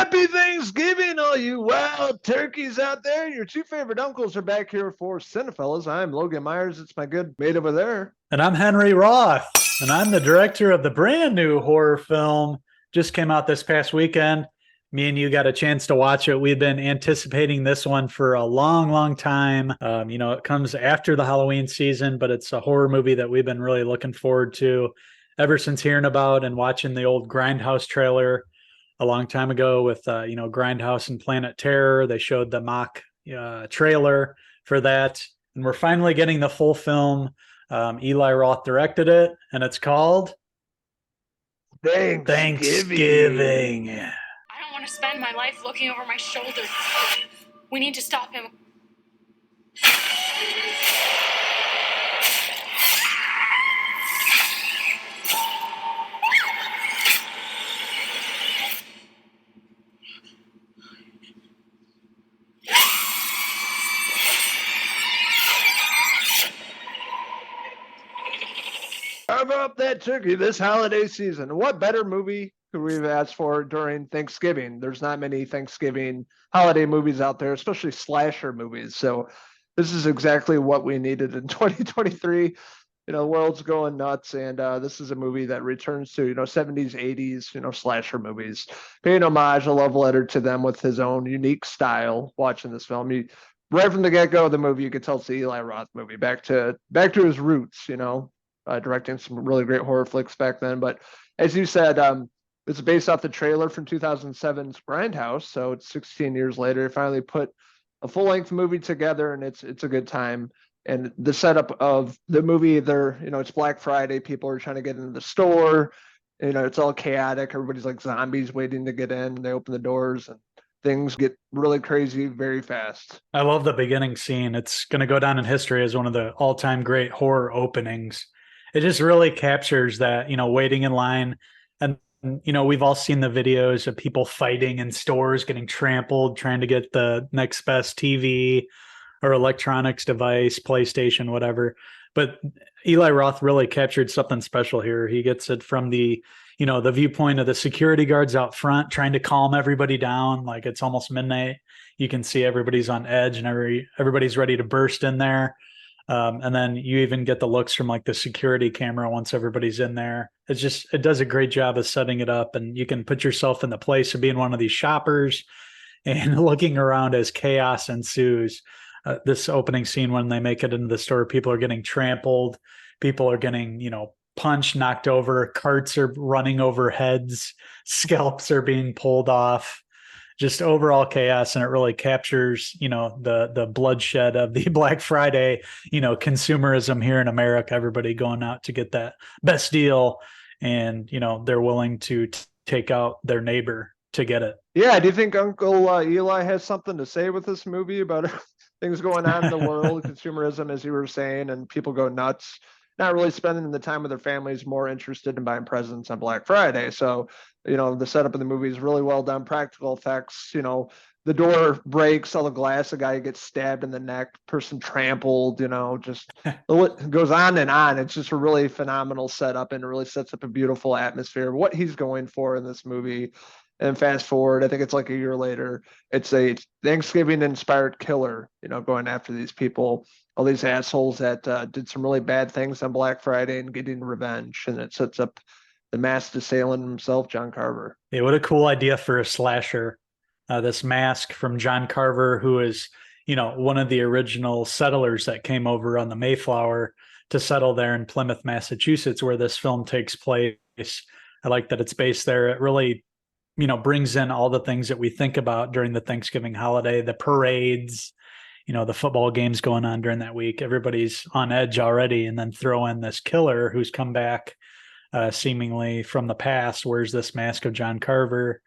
Happy Thanksgiving, all you wild turkeys out there. Your two favorite uncles are back here for Cinephellas. I'm Logan Myers. It's my good mate over there. And I'm Henry Roth, and I'm the director of the brand new horror film. Just came out this past weekend. Me and you got a chance to watch it. We've been anticipating this one for a long, long time. It comes after the Halloween season, but it's a horror movie that we've been really looking forward to ever since hearing about and watching the old Grindhouse trailer a long time ago with, Grindhouse and Planet Terror. They showed the mock trailer for that. And we're finally getting the full film. Eli Roth directed it, and it's called Thanksgiving. I don't want to spend my life looking over my shoulder. We need to stop him. How about that turkey this holiday season? What better movie could we have asked for during Thanksgiving? There's not many Thanksgiving holiday movies out there, especially slasher movies. So this is exactly what we needed in 2023. The world's going nuts, and this is a movie that returns to 70s, 80s, slasher movies, paying homage, a love letter to them with his own unique style. Watching this film, right from the get-go of the movie, you could tell it's the Eli Roth movie, back to his roots. Directing some really great horror flicks back then. But as you said, it's based off the trailer from 2007's Grindhouse, so it's 16 years later. They finally put a full-length movie together, and it's a good time. And the setup of the movie, it's Black Friday. People are trying to get into the store. It's all chaotic. Everybody's like zombies waiting to get in. They open the doors, and things get really crazy very fast. I love the beginning scene. It's going to go down in history as one of the all-time great horror openings. It just really captures that, waiting in line. And, we've all seen the videos of people fighting in stores, getting trampled, trying to get the next best TV or electronics device, PlayStation, whatever. But Eli Roth really captured something special here. He gets it from the viewpoint of the security guards out front, trying to calm everybody down. Like it's almost midnight. You can see everybody's on edge and everybody's ready to burst in there. And then you even get the looks from like the security camera once everybody's in there. It does a great job of setting it up, and you can put yourself in the place of being one of these shoppers and looking around as chaos ensues. This opening scene, when they make it into the store, people are getting trampled. People are getting, punched, knocked over. Carts are running over heads. Scalps are being pulled off. Just overall chaos, and it really captures, the bloodshed of the Black Friday, consumerism here in America. Everybody going out to get that best deal, and they're willing to take out their neighbor to get it. Yeah, do you think Uncle Eli has something to say with this movie about things going on in the world, consumerism, as you were saying, and people go nuts? Not really spending the time with their families, more interested in buying presents on Black Friday. So, the setup of the movie is really well done. Practical effects, the door breaks, all the glass, a guy gets stabbed in the neck, person trampled, just it goes on and on. It's just a really phenomenal setup, and it really sets up a beautiful atmosphere, what he's going for in this movie. And fast forward, I think it's like a year later, it's a Thanksgiving-inspired killer, going after these people, all these assholes that did some really bad things on Black Friday and getting revenge. And it sets up the masked assailant himself, John Carver. Yeah, what a cool idea for a slasher. This mask from John Carver, who is, one of the original settlers that came over on the Mayflower to settle there in Plymouth, Massachusetts, where this film takes place. I like that it's based there. It really brings in all the things that we think about during the Thanksgiving holiday, the parades, the football games going on during that week. Everybody's on edge already, and then throw in this killer who's come back seemingly from the past, wears this mask of John Carver,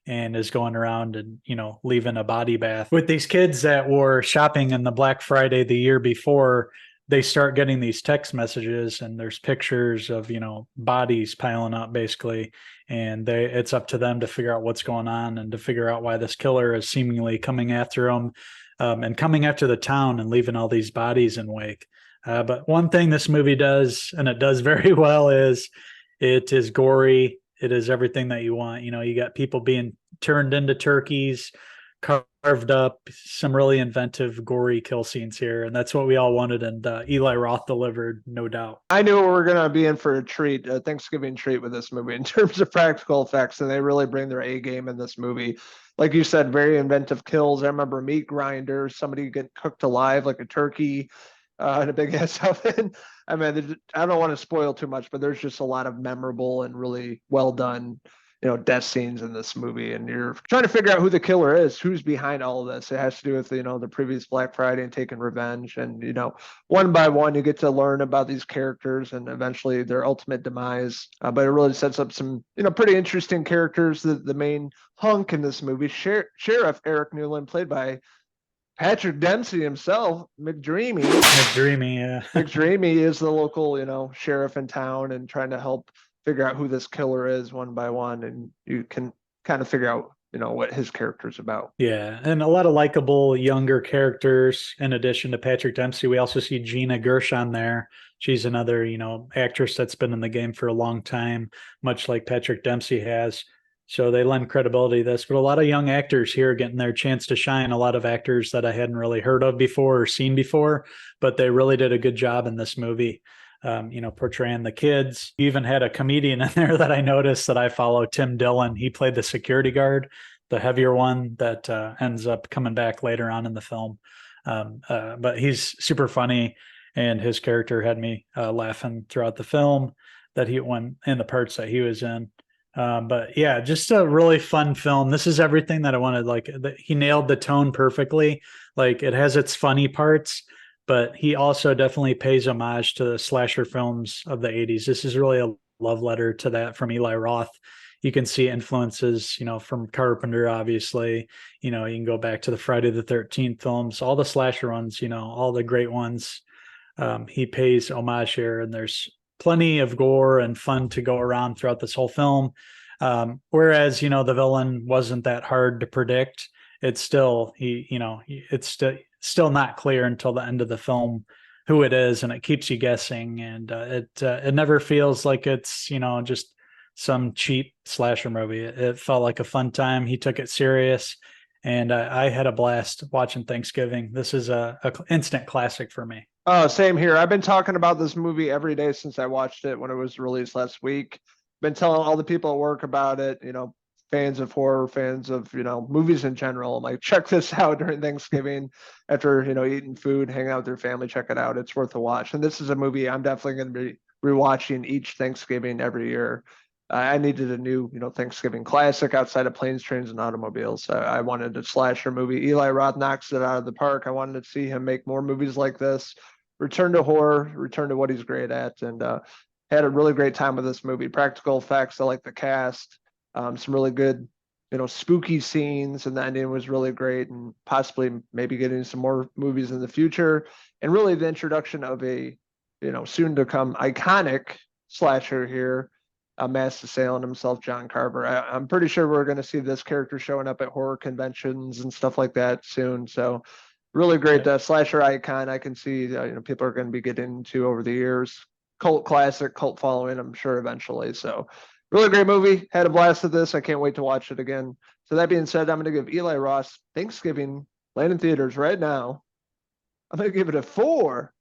and is going around and, leaving a body bath. With these kids that were shopping in the Black Friday the year before, they start getting these text messages, and there's pictures of, bodies piling up basically. And it's up to them to figure out what's going on and to figure out why this killer is seemingly coming after them, and coming after the town and leaving all these bodies in wake. But one thing this movie does, and it does very well, is it is gory. it is everything that you want. You got people being turned into turkeys, carved up, some really inventive, gory kill scenes here, and that's what we all wanted. And Eli Roth delivered, no doubt. I knew we were going to be in for a treat, a Thanksgiving treat with this movie in terms of practical effects, and they really bring their A game in this movie. Like you said, very inventive kills. I remember meat grinders, somebody get cooked alive like a turkey in a big ass oven. I mean, I don't want to spoil too much, but there's just a lot of memorable and really well done, death scenes in this movie. And you're trying to figure out who the killer is, who's behind all of this. It has to do with, the previous Black Friday and taking revenge. And, one by one, you get to learn about these characters and eventually their ultimate demise. But it really sets up some, pretty interesting characters. The main hunk in this movie, Sheriff Eric Newland, played by Patrick Dempsey himself, McDreamy. Yeah. McDreamy is the local, sheriff in town and trying to help figure out who this killer is one by one. And you can kind of figure out, what his character's about. Yeah. And a lot of likable younger characters. In addition to Patrick Dempsey, we also see Gina Gershon there. She's another, actress that's been in the game for a long time, much like Patrick Dempsey has. So they lend credibility to this, but a lot of young actors here getting their chance to shine. A lot of actors that I hadn't really heard of before or seen before, but they really did a good job in this movie, portraying the kids. You even had a comedian in there that I noticed that I follow, Tim Dillon. He played the security guard, the heavier one that ends up coming back later on in the film. But he's super funny, and his character had me laughing throughout the film that he went in the parts that he was in. But yeah, just a really fun film. This is everything that I wanted. Like he nailed the tone perfectly. Like it has its funny parts, but he also definitely pays homage to the slasher films of the 80s. This is really a love letter to that from Eli Roth. You can see influences, from Carpenter, obviously. You can go back to the Friday the 13th films, all the slasher ones, all the great ones. He pays homage here, and there's plenty of gore and fun to go around throughout this whole film. Whereas, the villain wasn't that hard to predict. It's still, it's still not clear until the end of the film who it is, and it keeps you guessing. And it never feels like it's, just some cheap slasher movie. It felt like a fun time. He took it serious, and I had a blast watching Thanksgiving. This is a instant classic for me. Oh, same here. I've been talking about this movie every day since I watched it when it was released last week. Been telling all the people at work about it, fans of horror, fans of, movies in general. I'm like, check this out during Thanksgiving after, eating food, hang out with your family, check it out. It's worth a watch. And this is a movie I'm definitely going to be rewatching each Thanksgiving every year. I needed a new, Thanksgiving classic outside of Planes, Trains, and Automobiles. I wanted a slasher movie. Eli Roth knocks it out of the park. I wanted to see him make more movies like this. Return to horror, return to what he's great at, and had a really great time with this movie. Practical effects, I like the cast, some really good, spooky scenes, and the ending was really great, and possibly maybe getting some more movies in the future, and really the introduction of a, soon to come iconic slasher here, a masked assailant himself, John Carver. I'm pretty sure we're going to see this character showing up at horror conventions and stuff like that soon, so really great slasher icon. I can see people are going to be getting into over the years. Cult classic, cult following, I'm sure eventually. So really great movie. Had a blast with this. I can't wait to watch it again. So that being said, I'm going to give Eli Roth Thanksgiving, playing in theaters right now. I'm going to give it a 4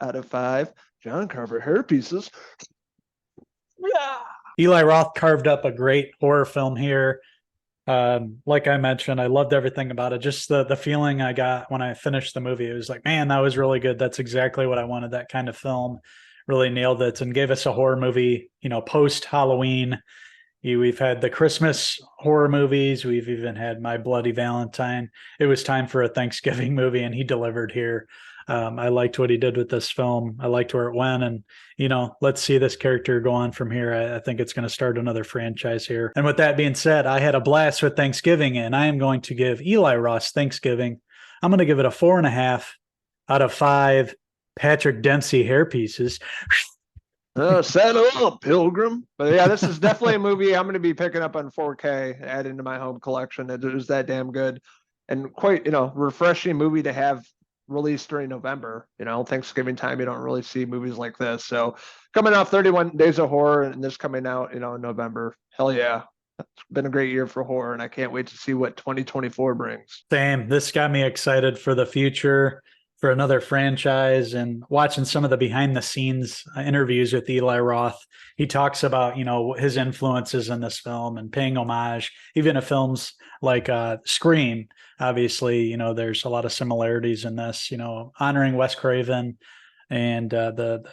out of 5 John Carver hair pieces. Yeah. Eli Roth carved up a great horror film here. Like I mentioned, I loved everything about it. Just the feeling I got when I finished the movie, it was like, man, that was really good. That's exactly what I wanted. That kind of film really nailed it and gave us a horror movie, post Halloween. We've had the Christmas horror movies. We've even had My Bloody Valentine. It was time for a Thanksgiving movie, and he delivered here. I liked what he did with this film. I liked where it went. And, let's see this character go on from here. I think it's going to start another franchise here. And with that being said, I had a blast with Thanksgiving, and I am going to give Eli Roth Thanksgiving. I'm going to give it a 4.5 out of 5 Patrick Dempsey hair pieces. Saddle up, Pilgrim. But yeah, this is definitely a movie I'm going to be picking up on 4K, adding to my home collection. It was that damn good. And quite, refreshing movie to have released during November. Thanksgiving time, you don't really see movies like this. So coming off 31 Days of Horror and this coming out, in November, hell yeah. It's been a great year for horror, and I can't wait to see what 2024 brings. Same. This got me excited for the future, for another franchise, and watching some of the behind the scenes interviews with Eli Roth. He talks about, his influences in this film and paying homage, even to films like Scream. Obviously, there's a lot of similarities in this, honoring Wes Craven and the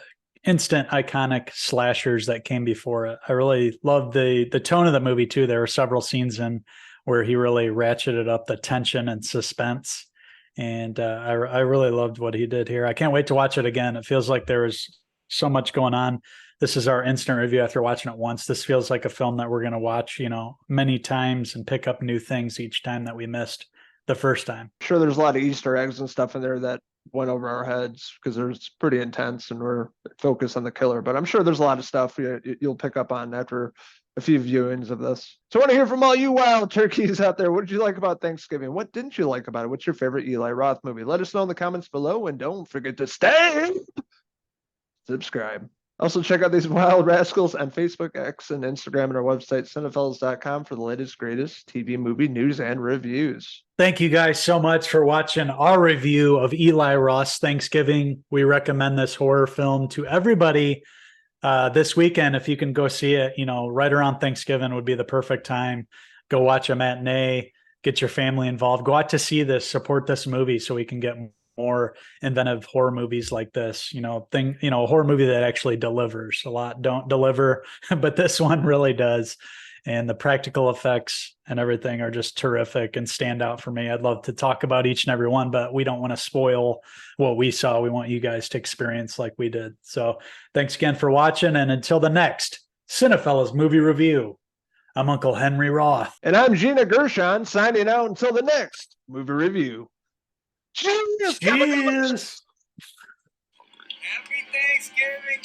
instant iconic slashers that came before it. I really loved the tone of the movie too. There were several scenes in where he really ratcheted up the tension and suspense. And I really loved what he did here. I can't wait to watch it again. It feels like there was so much going on. This is our instant review after watching it once. This feels like a film that we're going to watch, many times and pick up new things each time that we missed the first time. Sure, there's a lot of Easter eggs and stuff in there that went over our heads because it's pretty intense and we're focused on the killer. But I'm sure there's a lot of stuff you'll pick up on after a few viewings of this. So I want to hear from all you wild turkeys out there. What did you like about Thanksgiving? What didn't you like about it? What's your favorite Eli Roth movie? Let us know in the comments below, and don't forget to subscribe. Also, check out these wild rascals on Facebook, X, and Instagram, and our website, Cinephellas.com, for the latest, greatest TV movie news and reviews. Thank you guys so much for watching our review of Eli Roth's Thanksgiving. We recommend this horror film to everybody this weekend. If you can go see it, right around Thanksgiving would be the perfect time. Go watch a matinee, get your family involved. Go out to see this, support this movie so we can get more inventive horror movies like this, a horror movie that actually delivers. A lot don't deliver, but this one really does. And the practical effects and everything are just terrific and stand out for me. I'd love to talk about each and every one, but we don't want to spoil what we saw. We want you guys to experience like we did. So thanks again for watching. And until the next Cinefellas movie review, I'm Uncle Henry Roth. And I'm Gina Gershon, signing out until the next movie review. Cheers! Cheers! Happy Thanksgiving,